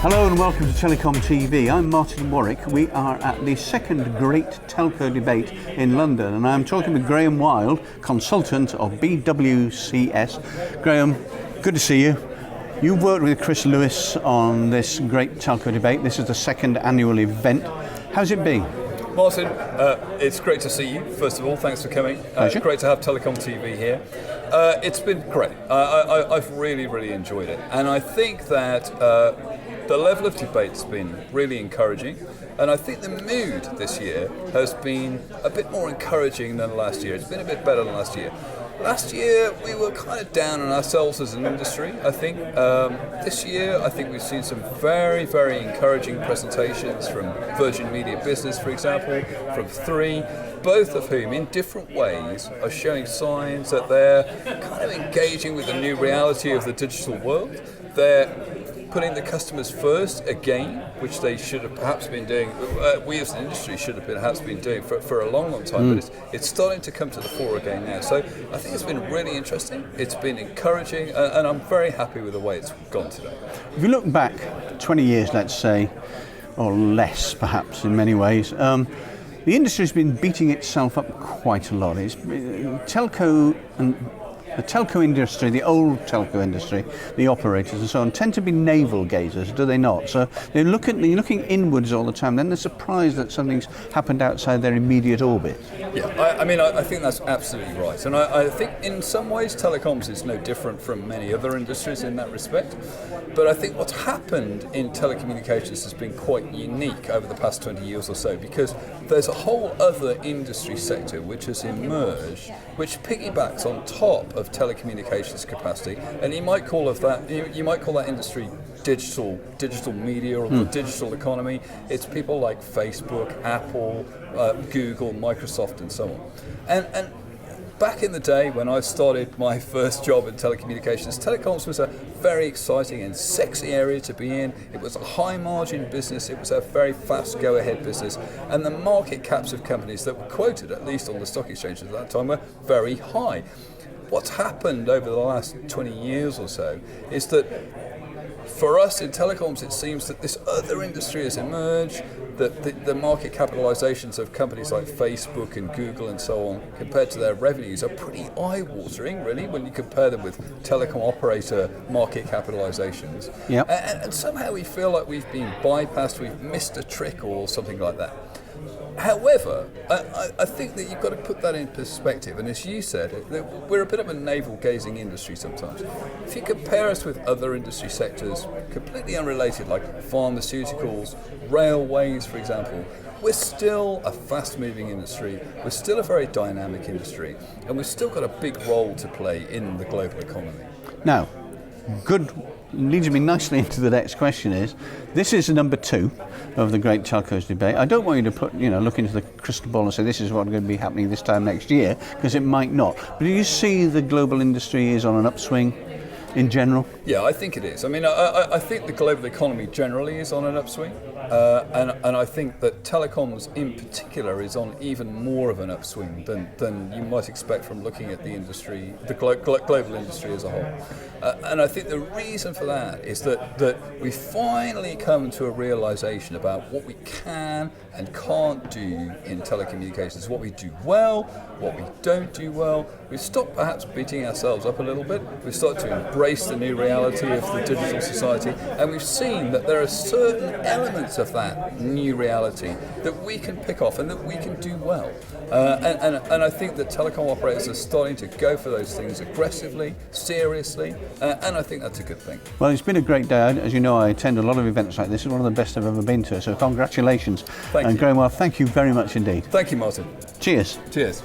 Hello and welcome to TelecomTV. I'm Martin Warwick. We are at the second Great Telco Debate in London, and I'm talking with Graham Wild, consultant of BWCS. Graham, good to see you. You've worked with Chris Lewis on this Great Telco Debate. This is the second annual event. How's it been? Martin, it's great to see you. First of all, thanks for coming. Great to have TelecomTV here. It's been great. I've really enjoyed it, and I think that the level of debate's been really encouraging, and I think the mood this year has been a bit more encouraging than last year. It's been a bit better than last year. Last year we were kind of down on ourselves as an industry, I think. This year I think we've seen some very encouraging presentations from Virgin Media Business, for example, from Three, both of whom in different ways are showing signs that they're kind of engaging with the new reality of the digital world. They're putting the customers first again, which they should have perhaps been doing, we as an industry should have perhaps been doing for a long time, but it's starting to come to the fore again now. So I think it's been really interesting, it's been encouraging, and I'm very happy with the way it's gone today. If you look back 20 years, let's say, or less perhaps in many ways, the industry's been beating itself up quite a lot. It's telco and the telco industry, the old telco industry, the operators and so on, tend to be navel gazers, do they not? So they're looking inwards all the time, then they're surprised that something's happened outside their immediate orbit. Yeah, I think that's absolutely right. And I think in some ways telecoms is no different from many other industries in that respect. But I think what's happened in telecommunications has been quite unique over the past 20 years or so, because there's a whole other industry sector which has emerged, which piggybacks on top of telecommunications capacity, and you might call that industry digital media or the digital economy. It's people like Facebook, Apple, Google, Microsoft, and so on. And back in the day when I started my first job in telecommunications, telecoms was a very exciting and sexy area to be in. It was a high margin business, it was a very fast go ahead business, and the market caps of companies that were quoted, at least on the stock exchanges at that time, were very high. What's happened over the last 20 years or so is that for us in telecoms, it seems that this other industry has emerged, that the market capitalizations of companies like Facebook and Google and so on, compared to their revenues, are pretty eye-watering, really, when you compare them with telecom operator market capitalizations. Yep. And somehow we feel like we've been bypassed, we've missed a trick or something like that. However, I think that you've got to put that in perspective, and as you said, we're a bit of a navel-gazing industry sometimes. If you compare us with other industry sectors, completely unrelated, like pharmaceuticals, railways, for example, we're still a fast-moving industry, we're still a very dynamic industry, and we've still got a big role to play in the global economy. Now, good leads me nicely into the next question. This is number 2 of the Great Telcos Debate. I don't want you to look into the crystal ball and say this is what's going to be happening this time next year, because it might not. But do you see the global industry is on an upswing in general? Yeah, I think it is. I mean, I think the global economy generally is on an upswing, and I think that telecoms in particular is on even more of an upswing than you might expect from looking at the industry, the global industry as a whole. And I think the reason for that is that we finally come to a realization about what we can and can't do in telecommunications, what we do well, what we don't do well. We've stopped perhaps beating ourselves up a little bit. We've started to embrace the new reality of the digital society, and we've seen that there are certain elements of that new reality that we can pick off and that we can do well. And I think that telecom operators are starting to go for those things aggressively, seriously, and I think that's a good thing. Well, it's been a great day. As you know, I attend a lot of events like this. It's one of the best I've ever been to, so congratulations. Thank you. Graham, well, thank you very much indeed. Thank you, Martin. Cheers. Cheers.